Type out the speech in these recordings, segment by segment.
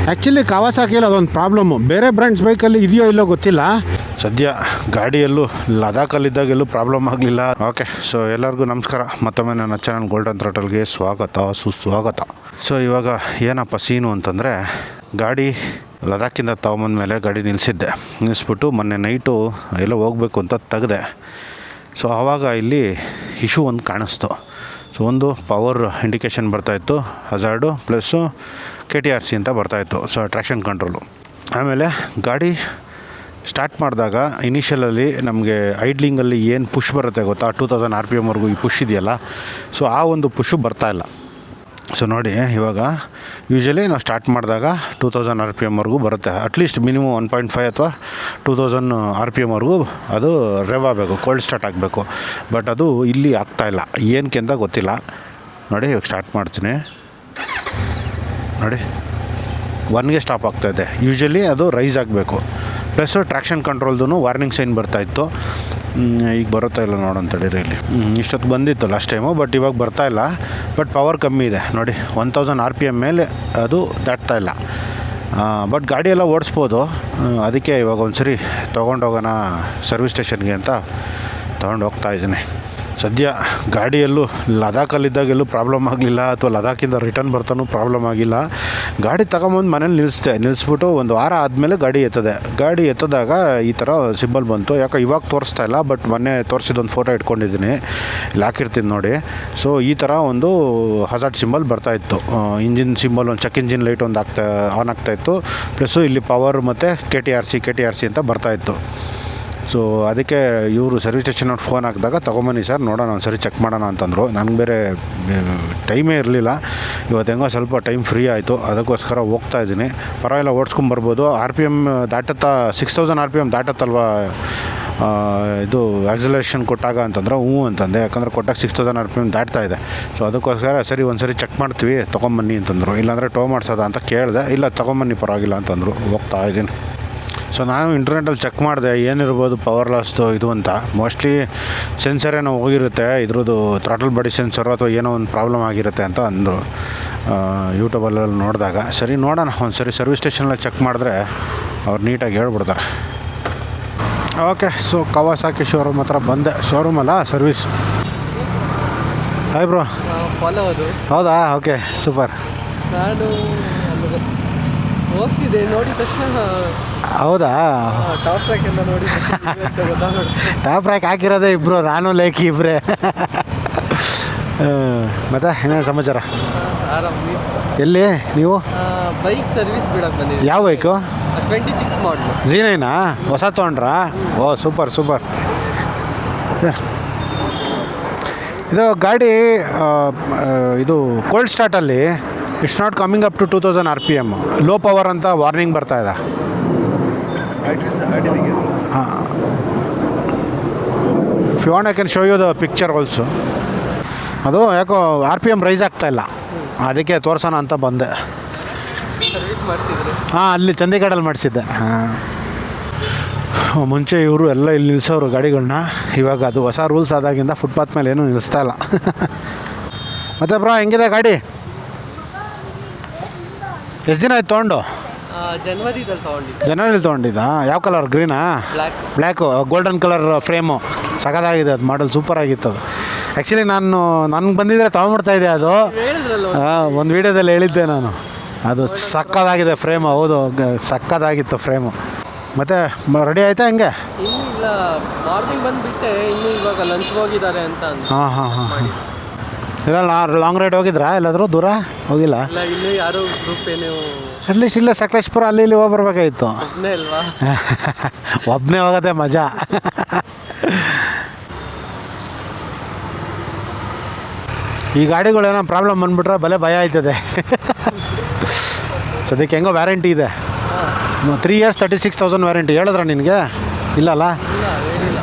Actually ಕಾವಾಸಾಕಿಯಲ್ಲಿ ಅದೊಂದು problem. ಬೇರೆ brands ಬೈಕಲ್ಲಿ ಇದೆಯೋ ಇಲ್ಲೋ ಗೊತ್ತಿಲ್ಲ. ಸದ್ಯ ಗಾಡಿಯಲ್ಲೂ ಲದಾಖಲ್ಲಿದ್ದಾಗೆಲ್ಲೂ ಪ್ರಾಬ್ಲಮ್ ಆಗಲಿಲ್ಲ. ಓಕೆ, ಸೊ ಎಲ್ಲರಿಗೂ ನಮಸ್ಕಾರ. ಮತ್ತೊಮ್ಮೆ ನನ್ನ ಚಾನಲ್ ಗೋಲ್ಡನ್ ಥ್ರಾಟಲ್ಗೆ ಸುಸ್ವಾಗತ. ಸೊ ಇವಾಗ ಏನಪ್ಪ ಸೀನು ಅಂತಂದರೆ, ಗಾಡಿ ಲದಾಖಿಂದ ತೊಗೊಂಬಂದ ಮೇಲೆ ಗಾಡಿ ನಿಲ್ಲಿಸ್ಬಿಟ್ಟು ಮೊನ್ನೆ ನೈಟು ಎಲ್ಲೋ ಹೋಗಬೇಕು ಅಂತ ತೆಗೆದೆ. ಸೊ ಆವಾಗ ಇಲ್ಲಿ ಇಶ್ಯೂ ಒಂದು ಕಾಣಿಸ್ತು. ಸೊ ಒಂದು ಪವರ್ ಇಂಡಿಕೇಷನ್ ಬರ್ತಾಯಿತ್ತು, ಹಜಾರ್ಡು ಪ್ಲಸ್ಸು KTRC ಅಂತ ಬರ್ತಾಯಿತ್ತು. So traction control. ಆಮೇಲೆ ಗಾಡಿ ಸ್ಟಾರ್ಟ್ ಮಾಡಿದಾಗ ಇನಿಷಿಯಲಲ್ಲಿ ನಮಗೆ ಐಡ್ಲಿಂಗಲ್ಲಿ ಏನು ಪುಷ್ ಬರುತ್ತೆ ಗೊತ್ತಾ, 2000 RPMವರೆಗೂ ಈ ಪುಷ್ ಇದೆಯಲ್ಲ, ಸೊ ಆ ಒಂದು ಪುಷು ಬರ್ತಾಯಿಲ್ಲ. ಸೊ ನೋಡಿ, ಇವಾಗ ಯೂಶ್ವಲಿ ನಾವು ಸ್ಟಾರ್ಟ್ ಮಾಡಿದಾಗ 2000 RPMವರೆಗೂ ಬರುತ್ತೆ. ಅಟ್ಲೀಸ್ಟ್ ಮಿನಿಮಮ್ 1.5 ಅಥವಾ 2000 RPMವರೆಗೂ ಅದು ರೆವ್ ಆಗಬೇಕು, ಕೋಲ್ಡ್ ಸ್ಟಾರ್ಟ್ ಆಗಬೇಕು. ಬಟ್ ಅದು ಇಲ್ಲಿ ಆಗ್ತಾಯಿಲ್ಲ, ಏನಕ್ಕೆ ಅಂತ ಗೊತ್ತಿಲ್ಲ. ನೋಡಿ ಇವಾಗ ಸ್ಟಾರ್ಟ್ ಮಾಡ್ತೀನಿ. ನೋಡಿ 1ಗೆ ಸ್ಟಾಪ್ ಆಗ್ತಾಯಿದೆ. ಯೂಶ್ವಲಿ ಅದು ರೈಸ್ ಆಗಬೇಕು. ಪ್ಲಸ್ಸು ಟ್ರ್ಯಾಕ್ಷನ್ ಕಂಟ್ರೋಲ್ದು ವಾರ್ನಿಂಗ್ ಸೈನ್ ಬರ್ತಾಯಿತ್ತು. ಈಗ ಬರುತ್ತಾ ಇಲ್ಲ ನೋಡೋಣ ತಡೀರಿ. ಇಲ್ಲಿ ಇಷ್ಟೊತ್ತು ಬಂದಿತ್ತು ಲಾಸ್ಟ್ ಟೈಮು, ಬಟ್ ಇವಾಗ ಬರ್ತಾಯಿಲ್ಲ. ಬಟ್ ಪವರ್ ಕಮ್ಮಿ ಇದೆ ನೋಡಿ, 1000 RPM ಮೇಲೆ ಅದು ದಾಟ್ತಾ ಇಲ್ಲ. ಬಟ್ ಗಾಡಿಯೆಲ್ಲ ಓಡಿಸ್ಬೋದು. ಅದಕ್ಕೆ ಇವಾಗ ಒಂದು ಸರಿ ತೊಗೊಂಡೋಗೋಣ ಸರ್ವಿಸ್ ಸ್ಟೇಷನ್ಗೆ ಅಂತ ತೊಗೊಂಡು ಹೋಗ್ತಾಯಿದ್ದೀನಿ. ಸದ್ಯ ಗಾಡಿಯಲ್ಲೂ ಲದಾಖಲ್ಲಿದ್ದಾಗೆಲ್ಲೂ ಪ್ರಾಬ್ಲಮ್ ಆಗಲಿಲ್ಲ, ಅಥವಾ ಲದಾಖಿಂದ ರಿಟರ್ನ್ ಬರ್ತಾನೂ ಪ್ರಾಬ್ಲಮ್ ಆಗಿಲ್ಲ. ಗಾಡಿ ತಗೊಂಬಂದು ಮನೇಲಿ ನಿಲ್ಲಿಸ್ಬಿಟ್ಟು ಒಂದು ವಾರ ಆದಮೇಲೆ ಗಾಡಿ ಎತ್ತದಾಗ ಈ ಥರ ಸಿಂಬಲ್ ಬಂತು. ಯಾಕೆ ಇವಾಗ ತೋರಿಸ್ತಾ ಇಲ್ಲ, ಬಟ್ ಮೊನ್ನೆ ತೋರಿಸಿದೊಂದು ಫೋಟೋ ಇಟ್ಕೊಂಡಿದ್ದೀನಿ, ಇಲ್ಲಿ ಹಾಕಿರ್ತೀನಿ ನೋಡಿ. ಸೊ ಈ ಥರ ಒಂದು ಹಜಾರ್ಡ್ ಸಿಂಬಲ್ ಬರ್ತಾಯಿತ್ತು. ಇಂಜಿನ್ ಸಿಂಬಲ್, ಒಂದು ಚೆಕ್ ಇಂಜಿನ್ ಲೈಟ್ ಒಂದು ಆನ್ ಆಗ್ತಾಯಿತ್ತು. ಪ್ಲಸ್ಸು ಇಲ್ಲಿ ಪವರ್ ಮತ್ತು KTRC ಅಂತ ಬರ್ತಾಯಿತ್ತು. ಸೊ ಅದಕ್ಕೆ ಇವರು ಸರ್ವಿಸ್ ಸ್ಟೇಷನವ್ರು ಫೋನ್ ಹಾಕಿದಾಗ ತೊಗೊಂಬನ್ನಿ ಸರ್, ನೋಡೋಣ ಒಂದು ಸರಿ ಚೆಕ್ ಮಾಡೋಣ ಅಂತಂದರು. ನನಗೆ ಬೇರೆ ಟೈಮೇ ಇರಲಿಲ್ಲ. ಇವತ್ತು ಹೆಂಗೋ ಸ್ವಲ್ಪ ಟೈಮ್ ಫ್ರೀ ಆಯಿತು, ಅದಕ್ಕೋಸ್ಕರ ಹೋಗ್ತಾಯಿದ್ದೀನಿ. ಪರವಾಗಿಲ್ಲ, ಓಡಿಸ್ಕೊಂಬರ್ಬೋದು. RPM ದಾಟತ್ತಾ 6000 RPM ದಾಟತ್ತಲ್ವ ಇದು ಆಕ್ಸಲರೇಷನ್ ಕೊಟ್ಟಾಗ ಅಂತಂದ್ರೆ ಹ್ಞೂ ಅಂತಂದೆ. ಯಾಕಂದರೆ ಕೊಟ್ಟಾಗ 6000 RPM ದಾಟ್ತಾ ಇದೆ. ಸೊ ಅದಕ್ಕೋಸ್ಕರ ಸರಿ ಒಂದು ಸರಿ ಚೆಕ್ ಮಾಡ್ತೀವಿ, ತೊಗೊಂಬನ್ನಿ ಅಂತಂದರು. ಇಲ್ಲಾಂದರೆ ಟೋ ಮಾಡಿಸೋದ ಅಂತ ಕೇಳಿದೆ. ಇಲ್ಲ ತೊಗೊಂಬನ್ನಿ ಪರವಾಗಿಲ್ಲ ಅಂತಂದರು. ಹೋಗ್ತಾ ಇದ್ದೀನಿ. ಸೊ ನಾನು ಇಂಟರ್ನೆಟಲ್ಲಿ ಚೆಕ್ ಮಾಡಿದೆ ಏನಿರ್ಬೋದು ಪವರ್ ಲಾಸ್ದು ಇದು ಅಂತ. ಮೋಸ್ಟ್ಲಿ ಸೆನ್ಸರ್ ಏನೋ ಹೋಗಿರುತ್ತೆ, ಇದ್ರದ್ದು ಥ್ರಾಟಲ್ ಬಾಡಿ ಸೆನ್ಸರು ಅಥವಾ ಏನೋ ಒಂದು ಪ್ರಾಬ್ಲಮ್ ಆಗಿರುತ್ತೆ ಅಂತ ಅಂದರು ಯೂಟ್ಯೂಬಲ್ಲಿ ನೋಡಿದಾಗ. ಸರಿ ನೋಡೋಣ, ಒಂದು ಸರಿ ಸರ್ವಿಸ್ ಸ್ಟೇಷನಲ್ಲಿ ಚೆಕ್ ಮಾಡಿದ್ರೆ ಅವ್ರು ನೀಟಾಗಿ ಹೇಳ್ಬಿಡ್ತಾರೆ. ಓಕೆ, ಸೊ ಕವಾಸಾಕಿ ಶೋರೂಮ್ ಹತ್ರ ಬಂದೆ. ಶೋರೂಮ್ ಅಲ್ಲ, ಸರ್ವಿಸ್. Hi bro. ಹೌದಾ? Okay, super. ನಾನು ಹೋಗ್ತಿದ್ದೆ, ನೋಡಿದ ತಕ್ಷಣ ಹೌದಾ? ಟಾಪ್ ರ್ಯಾಕ್ ಎಲ್ಲ ನೋಡಿ ಟಾಪ್ ರ್ಯಾಕ್ ಹಾಕಿರೋದೇ ಇಬ್ಬರು, ನಾನು ಲೇಖಿ ಇಬ್ಬರೇ. ಮತ್ತೆ ಏನೇನು ಸಮಾಚಾರ? ಆರಾಮ್. ಎಲ್ಲಿ ನೀವು? ಬೈಕ್ ಸರ್ವಿಸ್ ಬಿಡೋಕೆ ಬಂದಿದ್ದೆ. ಯಾವ ಬೈಕು? 26 ಮಾಡಲು. Z9 ಹೊಸ ತೊಗೊಂಡ್ರಾ? ಓ ಸೂಪರ್. ಇದು ಗಾಡಿ ಇದು ಕೋಲ್ಡ್ ಸ್ಟಾರ್ಟಲ್ಲಿ it's not coming up to 2000 RPM, low power ಅಂತ ವಾರ್ನಿಂಗ್ ಬರ್ತಾ ಇದೆ. ಹಾಂ, if you want I can show you the picture also. ಅದು ಯಾಕೋ RPM ರೈಸ್ ಆಗ್ತಾಯಿಲ್ಲ, ಅದಕ್ಕೆ ತೋರಿಸೋಣ ಅಂತ ಬಂದೆ. ಹಾಂ, ಅಲ್ಲಿ ಚಂಡೀಗಢಲ್ಲಿ ಮಾಡಿಸಿದ್ದೆ. ಹಾಂ, ಮುಂಚೆ ಇವರು ಎಲ್ಲ ಇಲ್ಲಿ ನಿಲ್ಲಿಸೋರು ಗಾಡಿಗಳನ್ನ. ಇವಾಗ ಅದು ಹೊಸ ರೂಲ್ಸ್ ಆದಾಗಿಂದ ಫುಟ್ಪಾತ್ ಮೇಲೆ ಏನೂ ನಿಲ್ಲಿಸ್ತಾ ಇಲ್ಲ. ಮತ್ತೆ ಬ್ರೋ ಹೆಂಗಿದೆ ಗಾಡಿ? ಎಷ್ಟು ದಿನ ಆಯ್ತು ತೊಗೊಂಡು? ಜನವರಿಲಿ ತೊಗೊಂಡಿದ್ದಾ? ಯಾವ ಕಲರ್? ಗ್ರೀನಾ? Black, golden colour frame. ಸಖತ್ತಾಗಿದೆ ಅದು, ಮಾಡಲ್ ಸೂಪರ್ ಆಗಿತ್ತು ಅದು. ಆ್ಯಕ್ಚುಲಿ ನನಗೆ ಬಂದಿದ್ದರೆ ತೊಗೊಂಡ್ಬಿಡ್ತಾಯಿದ್ದೆ ಅದು. ಒಂದು ವೀಡಿಯೋದಲ್ಲಿ ಹೇಳಿದ್ದೆ ನಾನು, ಅದು ಸಕ್ಕತ್ತಾಗಿದೆ ಫ್ರೇಮು. ಹೌದು, ಸಕ್ಕತ್ತಾಗಿತ್ತು ಫ್ರೇಮು. ಮತ್ತು ರೆಡಿ ಆಯಿತಾ ಹೆಂಗೆ? ಇಲ್ಲ, ಮಾರ್ನಿಂಗ್ ಬಂದುಬಿಟ್ಟೆ, ಇನ್ನೂ ಇವಾಗ ಲಂಚ್ ಹೋಗಿದ್ದಾರೆ ಅಂತ. ಹಾಂ. ಇಲ್ಲ ಲಾಂಗ್ ರೈಡ್ ಹೋಗಿದ್ರಾ ಎಲ್ಲಾದರೂ? ದೂರ ಹೋಗಿಲ್ಲ? ಇಲ್ಲ, ಇನ್ನೂ ಯಾರು ಗ್ರೂಪ್ ಏನು. ಅಟ್ಲೀಸ್ಟ್ ಇಲ್ಲೇ ಸಕಲೇಶ್ಪುರ ಅಲ್ಲಿ ಹೋಗಿ ಬರ್ಬೇಕಾಗಿತ್ತು. ಒಬ್ಬನೇ ಅಲ್ವಾ? ಒಬ್ಬನೇ ಹೋಗೋದೇ ಮಜಾ. ಈ ಗಾಡಿಗಳೇನೋ ಪ್ರಾಬ್ಲಮ್ ಬಂದುಬಿಟ್ರೆ ಭಲೇ ಭಯ ಆಯ್ತದೆ. ಸದ್ಯಕ್ಕೆ ಹೆಂಗೋ ವ್ಯಾರಂಟಿ ಇದೆ, 3 years 36,000 ವ್ಯಾರಂಟಿ. ಹೇಳಿದ್ರ ನಿನಗೆ? ಇಲ್ಲಲ್ಲ,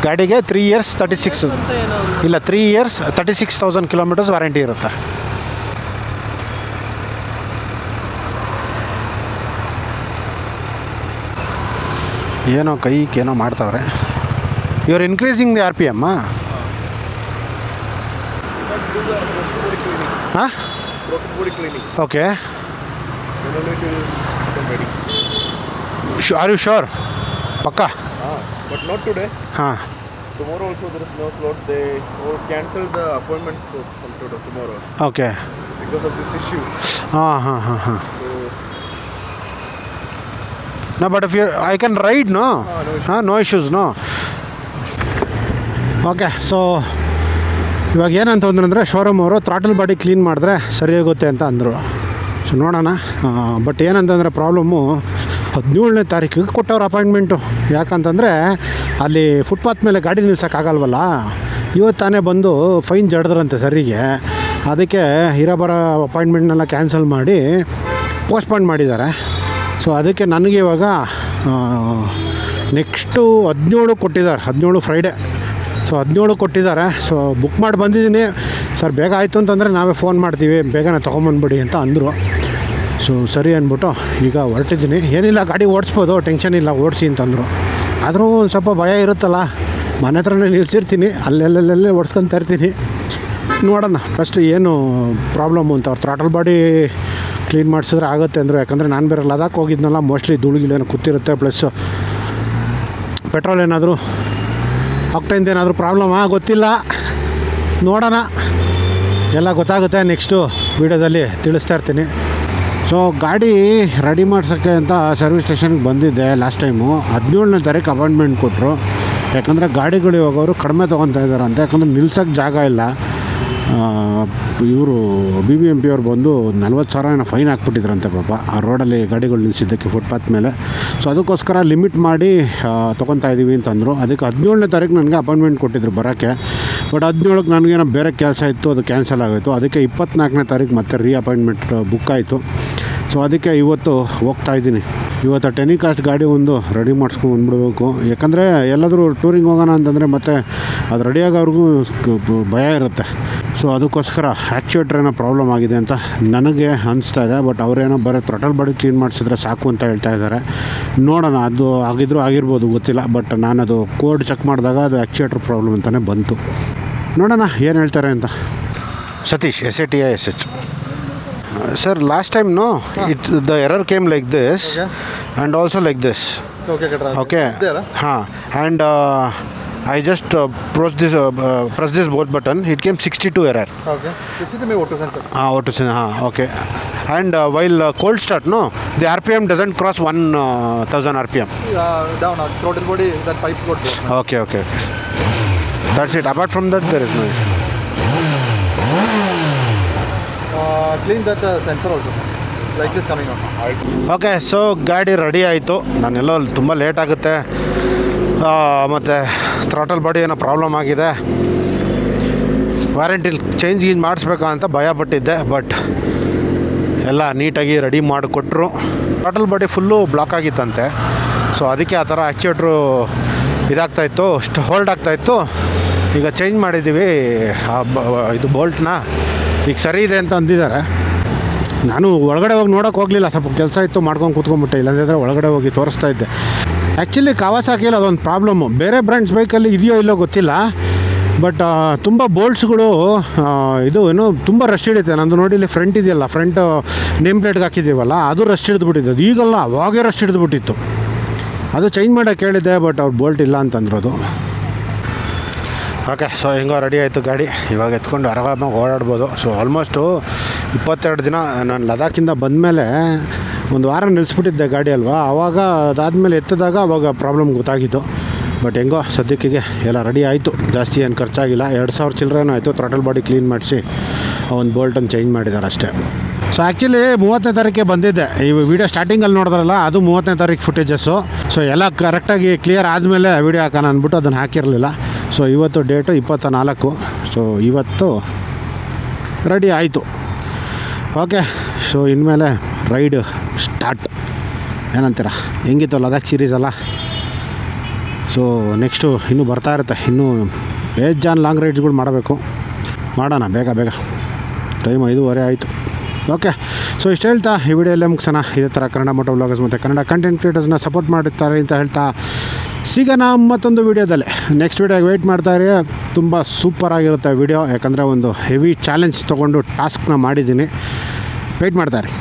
ಗಾಡಿಗೆ 3 years 36 ಇಲ್ಲ 3 years 36,000 ಕಿಲೋಮೀಟರ್ಸ್ ವ್ಯಾರಂಟಿ ಇರುತ್ತೆ. ಏನೋ ಕೈಗೇನೋ ಮಾಡ್ತಾವ್ರೆ. ಇವ್ರು ಇನ್ಕ್ರೀಸಿಂಗ್ ದಿ RPM. ಹಾಂ, okay. ready. Are you sure? Pakka? But not today. ಹಾಂ. Tomorrow also there is no slot. They cancelled the appointments from tomorrow okay. because of this issue. ಹಾಂ ಹಾಂ ಹಾಂ ಹಾಂ. So No, but if you, I can ride, no? No issues, no? Okay. So ಇವಾಗ ಏನಂತ ಅಂದರೆ showroom ಅವರು throttle body clean ಮಾಡಿದ್ರೆ ಸರಿ ಹೋಗುತ್ತೆ ಅಂತ ಅಂದರು. ಸೊ ನೋಡೋಣ. ಬಟ್ ಏನಂತಂದರೆ ಪ್ರಾಬ್ಲಮ್ಮು 17ನೇ ತಾರೀಕಿಗೆ ಕೊಟ್ಟವ್ರ ಅಪಾಯಿಂಟ್ಮೆಂಟು. ಯಾಕಂತಂದರೆ ಅಲ್ಲಿ ಫುಟ್ಪಾತ್ ಮೇಲೆ ಗಾಡಿ ನಿಲ್ಸೋಕ್ಕಾಗಲ್ವಲ್ಲ. ಇವತ್ತು ತಾನೇ ಬಂದು ಫೈನ್ ಜಡ್ದ್ರಂತೆ ಸರಿಗೆ. ಅದಕ್ಕೆ ಇರೋಬರೋ ಅಪಾಯಿಂಟ್ಮೆಂಟ್ನೆಲ್ಲ ಕ್ಯಾನ್ಸಲ್ ಮಾಡಿ ಪೋಸ್ಟ್ಪೋನ್ ಮಾಡಿದ್ದಾರೆ. ಸೊ ಅದಕ್ಕೆ ನನಗೆ ಇವಾಗ ನೆಕ್ಸ್ಟು 17 ಕೊಟ್ಟಿದ್ದಾರೆ. 17 ಫ್ರೈಡೇ. ಸೊ 17 ಕೊಟ್ಟಿದ್ದಾರೆ. ಸೊ ಬುಕ್ ಮಾಡಿ ಬಂದಿದ್ದೀನಿ. ಸರ್ ಬೇಗ ಆಯಿತು ಅಂತಂದರೆ ನಾವೇ ಫೋನ್ ಮಾಡ್ತೀವಿ, ಬೇಗನೆ ತೊಗೊಂಬಂದ್ಬಿಡಿ ಅಂತ ಅಂದರು. ಸೊ ಸರಿ ಅಂದ್ಬಿಟ್ಟು ಈಗ ಹೊರಟಿದ್ದೀನಿ. ಏನಿಲ್ಲ, ಗಾಡಿ ಓಡಿಸ್ಬೋದು, ಟೆನ್ಷನ್ ಇಲ್ಲ, ಓಡಿಸಿ ಅಂತಂದರು. ಆದರೂ ಒಂದು ಸ್ವಲ್ಪ ಭಯ ಇರುತ್ತಲ್ಲ. ಮನೆ ಹತ್ರನೇ ನಿಲ್ಸಿರ್ತೀನಿ, ಅಲ್ಲೆಲ್ಲೇ ಓಡಿಸ್ಕೊತಾ ಇರ್ತೀನಿ. ನೋಡೋಣ ಫಸ್ಟ್ ಏನು ಪ್ರಾಬ್ಲಮ್ಮು ಅಂತ. ಅವ್ರು ಥ್ರಾಟಲ್ ಬಾಡಿ ಕ್ಲೀನ್ ಮಾಡಿಸಿದ್ರೆ ಆಗುತ್ತೆ ಅಂದರು. ಯಾಕಂದರೆ ನಾನು ಬೇರೆ ಲದಾಖ್ ಹೋಗಿದ್ನಲ್ಲ, ಮೋಸ್ಟ್ಲಿ ಧೂಳಿಗಿಲೇನೋ ಕೂತಿರುತ್ತೆ. ಪ್ಲಸ್ ಪೆಟ್ರೋಲ್ ಏನಾದರೂ ಆಕ್ಟೈನ್ದು ಏನಾದರೂ ಪ್ರಾಬ್ಲಮ್ಮಾ ಗೊತ್ತಿಲ್ಲ. ನೋಡೋಣ, ಎಲ್ಲ ಗೊತ್ತಾಗುತ್ತೆ. ನೆಕ್ಸ್ಟು ವೀಡಿಯೋದಲ್ಲಿ ತಿಳಿಸ್ತಾ ಇರ್ತೀನಿ. ಸೊ ಗಾಡಿ ರೆಡಿ ಮಾಡ್ಸೋಕ್ಕೆ ಅಂತ ಸರ್ವಿಸ್ ಸ್ಟೇಷನ್ಗೆ ಬಂದಿದ್ದೆ ಲಾಸ್ಟ್ ಟೈಮು. 17ನೇ ತಾರೀಕು ಅಪಾಯಿಂಟ್ಮೆಂಟ್ ಕೊಟ್ಟರು. ಯಾಕಂದರೆ ಗಾಡಿಗಳು ಇವಾಗವರು ಕಡಿಮೆ ತೊಗೊತಾ ಇದ್ದಾರಂತೆ. ಯಾಕಂದರೆ ನಿಲ್ಸೋಕ್ಕೆ ಜಾಗ ಇಲ್ಲ. ಇವರು BBMP ಅವ್ರು ಬಂದು 40,000 ಏನೋ ಫೈನ್ ಹಾಕ್ಬಿಟ್ಟಿದ್ರಂತೆ ಪಾಪ ಆ ರೋಡಲ್ಲಿ ಗಾಡಿಗಳು ನಿಲ್ಲಿಸಿದ್ದಕ್ಕೆ ಫುಟ್ಪಾತ್ ಮೇಲೆ. ಸೊ ಅದಕ್ಕೋಸ್ಕರ ಲಿಮಿಟ್ ಮಾಡಿ ತೊಗೊತಾ ಇದ್ದೀವಿ ಅಂತಂದರು. ಅದಕ್ಕೆ 17ನೇ ತಾರೀಕು ನನಗೆ ಅಪಾಯಿಂಟ್ಮೆಂಟ್ ಕೊಟ್ಟಿದ್ರು ಬರೋಕ್ಕೆ. ಬಟ್ 17ಕ್ಕೆ ನನಗೇನೋ ಬೇರೆ ಕೆಲಸ ಇತ್ತು, ಅದು ಕ್ಯಾನ್ಸಲ್ ಆಗೋಯಿತು. ಅದಕ್ಕೆ 24ನೇ ತಾರೀಕು ಮತ್ತೆ ಅಪಾಯಿಂಟ್ಮೆಂಟ್ ಬುಕ್ ಆಯಿತು. ಸೊ ಅದಕ್ಕೆ ಇವತ್ತು ಹೋಗ್ತಾ ಇದ್ದೀನಿ. ಇವತ್ತು ಟೆನಿಕಾಸ್ಟ್ ಗಾಡಿ ಒಂದು ರೆಡಿ ಮಾಡಿಸ್ಕೊಂಡು ಬಂದ್ಬಿಡ್ಬೇಕು. ಯಾಕಂದರೆ ಎಲ್ಲಾದರೂ ಟೂರಿಂಗ್ ಹೋಗೋಣ ಅಂತಂದರೆ ಮತ್ತೆ ಅದು ರೆಡಿಯಾಗೋವ್ರಿಗೂ ಭಯ ಇರುತ್ತೆ. ಸೊ ಅದಕ್ಕೋಸ್ಕರ ಆ್ಯಕ್ಚುಯೇಟ್ರ್ ಏನೋ ಪ್ರಾಬ್ಲಮ್ ಆಗಿದೆ ಅಂತ ನನಗೆ ಅನಿಸ್ತಾ ಇದೆ. ಬಟ್ ಅವರೇನೋ ಬರೀ ಥ್ರಾಟಲ್ ಬಾಡಿ ಕ್ಲೀನ್ ಮಾಡಿಸಿದ್ರೆ ಸಾಕು ಅಂತ ಹೇಳ್ತಾ ಇದ್ದಾರೆ. ನೋಡೋಣ, ಅದು ಆಗಿರ್ಬೋದು, ಗೊತ್ತಿಲ್ಲ. ಬಟ್ ನಾನದು ಕೋಡ್ ಚೆಕ್ ಮಾಡಿದಾಗ ಅದು ಆ್ಯಕ್ಚುಯೇಟ್ರ್ ಪ್ರಾಬ್ಲಮ್ ಅಂತಲೇ ಬಂತು. ನೋಡೋಣ ಏನು ಹೇಳ್ತಾರೆ ಅಂತ. Satish, SATISH. Sir, last time no, the error came like this, and also like this. Okay. And I just press this both button. It came 62 error. okay. This is auto sensor. Auto sensor. Okay. And while cold start, no, the RPM doesn't cross 1000 RPM. Down throttle body, that pipes got broken. Okay. That's it. Apart from that, there is no issue. Clean that sensor also. Like this coming out. Okay. So ಗಾಡಿ ready ಆಯಿತು. ನಾನೆಲ್ಲೋ ತುಂಬ late ಆಗುತ್ತೆ. ಮತ್ತು throttle body ಏನೋ problem ಆಗಿದೆ. Warranty change ಮಾಡಿಸ್ಬೇಕಾ ಅಂತ ಭಯಪಟ್ಟಿದ್ದೆ. ಬಟ್ ಎಲ್ಲ ನೀಟಾಗಿ ರೆಡಿ ಮಾಡಿಕೊಟ್ರು. ಥ್ರಾಟಲ್ ಬಾಡಿ ಫುಲ್ಲು ಬ್ಲಾಕ್ ಆಗಿತ್ತಂತೆ. ಸೊ ಅದಕ್ಕೆ ಆ ಥರ ಆ್ಯಕ್ಚುಯೇಟ್ರು ಇದಾಗ್ತಾಯಿತ್ತು, ಹೋಲ್ಡ್ ಆಗ್ತಾಯಿತ್ತು. ಈಗ ಚೇಂಜ್ ಮಾಡಿದ್ದೀವಿ ಇದು ಬೋಲ್ಟ್ನ. ಈಗ ಸರಿ ಇದೆ ಅಂತ ಅಂದಿದ್ದಾರೆ. ನಾನು ಒಳಗಡೆ ಹೋಗಿ ನೋಡೋಕೆ ಹೋಗಲಿಲ್ಲ, ಸ್ವಲ್ಪ ಕೆಲಸ ಇತ್ತು, ಮಾಡ್ಕೊಂಡು ಕೂತ್ಕೊಂಡ್ಬಿಟ್ಟೆ. ಇಲ್ಲಾಂದರೆ ಒಳಗಡೆ ಹೋಗಿ ತೋರಿಸ್ತಾ ಇದ್ದೆ. ಆ್ಯಕ್ಚುಲಿ ಕಾವಾಸಾಕಿಯಲ್ಲಿ ಅದೊಂದು ಪ್ರಾಬ್ಲಮ್ಮು. ಬೇರೆ ಬ್ರ್ಯಾಂಡ್ಸ್ ಬೈಕಲ್ಲಿ ಇದೆಯೋ ಇಲ್ಲೋ ಗೊತ್ತಿಲ್ಲ. ಬಟ್ ತುಂಬ ಬೋಲ್ಟ್ಸ್ಗಳು ಇದು ಏನೋ ತುಂಬ ರಶ್ ಹಿಡಿಯುತ್ತೆ. ನಂದು ನೋಡಿ ಇಲ್ಲಿ ಫ್ರಂಟ್ ಇದೆಯಲ್ಲ, ಫ್ರಂಟ್ ನೇಮ್ ಪ್ಲೇಟ್ಗೆ ಹಾಕಿದ್ದೀವಲ್ಲ, ಅದು ರಶ್ ಹಿಡಿದ್ಬಿಟ್ಟಿದ್ದು. ಅದು ಈಗಲ್ಲ, ಅವಾಗೇ ರಶ್ ಹಿಡಿದ್ಬಿಟ್ಟಿತ್ತು. ಅದು ಚೇಂಜ್ ಮಾಡೋಕ್ಕೆ ಕೇಳಿದ್ದೆ, ಬಟ್ ಅವ್ರು ಬೋಲ್ಟ್ ಇಲ್ಲ ಅಂತಂದ್ರದು. ಓಕೆ. ಸೊ ಹೆಂಗೋ ರೆಡಿ ಆಯಿತು ಗಾಡಿ. ಇವಾಗ ಎತ್ಕೊಂಡು ಆರಾಮಾಗಿ ಓಡಾಡ್ಬೋದು. ಸೊ ಆಲ್ಮೋಸ್ಟು 22 ದಿನ ನಾನು ಲದಾಖಿಂದ ಬಂದಮೇಲೆ ಒಂದು ವಾರ ನಿಲ್ಲಿಸ್ಬಿಟ್ಟಿದ್ದೆ ಗಾಡಿ ಅಲ್ವಾ. ಆವಾಗ ಅದಾದಮೇಲೆ ಎತ್ತಿದಾಗ ಅವಾಗ ಪ್ರಾಬ್ಲಮ್ ಗೊತ್ತಾಗಿತ್ತು. ಬಟ್ ಹೆಂಗೋ ಸದ್ಯಕ್ಕೆ ಎಲ್ಲ ರೆಡಿ ಆಯಿತು. ಜಾಸ್ತಿ ಏನು ಖರ್ಚಾಗಿಲ್ಲ. 2000 ಚಿಲ್ಲರೇನೂ ಆಯಿತು. ಥ್ರಾಟಲ್ ಬಾಡಿ ಕ್ಲೀನ್ ಮಾಡಿಸಿ ಒಂದು ಬೋಲ್ಟನ್ನು ಚೇಂಜ್ ಮಾಡಿದ್ದಾರೆ ಅಷ್ಟೇ. ಸೊ ಆ್ಯಕ್ಚುಲಿ 30ನೇ ತಾರೀಕಿಗೆ ಬಂದಿದ್ದೆ. ಈ ವಿಡಿಯೋ ಸ್ಟಾರ್ಟಿಂಗಲ್ಲಿ ನೋಡಿದ್ರಲ್ಲ, ಅದು 30ನೇ ತಾರೀಕು ಫುಟೇಜಸ್ಸು. ಸೊ ಎಲ್ಲ ಕರೆಕ್ಟಾಗಿ ಕ್ಲಿಯರ್ ಆದಮೇಲೆ ವಿಡಿಯೋ ಹಾಕೋಣ ಅಂದ್ಬಿಟ್ಟು ಅದನ್ನು ಹಾಕಿರಲಿಲ್ಲ. ಸೊ ಇವತ್ತು ಡೇಟು 24. ಸೊ ಇವತ್ತು ರೆಡಿ ಆಯಿತು. ಓಕೆ. ಸೊ ಇನ್ಮೇಲೆ ರೈಡ್ ಸ್ಟಾರ್ಟ್. ಏನಂತೀರ? ಹೆಂಗಿತ್ತು ಲದಾಖ್ ಸೀರೀಸ್ ಅಲ್ಲ? ಸೊ ನೆಕ್ಸ್ಟು ಇನ್ನೂ ಬರ್ತಾ ಇರುತ್ತೆ. ಇನ್ನೂ ಬೇಜಾನ್ ಲಾಂಗ್ ರೈಡ್ಸ್ಗಳು ಮಾಡೋಣ ಬೇಗ. ಟೈಮ್ 5:30 ಆಯಿತು. ಓಕೆ. ಸೊ ಇಷ್ಟು ಹೇಳ್ತಾ ಈ ವಿಡಿಯೋಲ್ಲೇ ಮುಗಿಸೋಣ. ಇದೇ ಥರ ಕನ್ನಡ ಮೋಟೋ ವ್ಲಾಗರ್ಸ್ ಮತ್ತು ಕನ್ನಡ ಕಂಟೆಂಟ್ ಕ್ರಿಯೇಟರ್ಸ್ನ ಸಪೋರ್ಟ್ ಮಾಡುತ್ತಾರೆ ಅಂತ ಹೇಳ್ತಾ ಸಿಗೋಣ ಮತ್ತೊಂದು ವೀಡಿಯೋದಲ್ಲಿ. ನೆಕ್ಸ್ಟ್ ವೀಡಿಯೋಗೆ ವೆಯ್ಟ್ ಮಾಡ್ತಾಯಿರಿ. ತುಂಬ ಸೂಪರಾಗಿರುತ್ತೆ ವೀಡಿಯೋ. ಯಾಕಂದರೆ ಒಂದು ಹೆವಿ ಚಾಲೆಂಜ್ ತೊಗೊಂಡು ಟಾಸ್ಕ್ನ ಮಾಡಿದ್ದೀನಿ. ವೆಯ್ಟ್ ಮಾಡ್ತಾಯಿರಿ.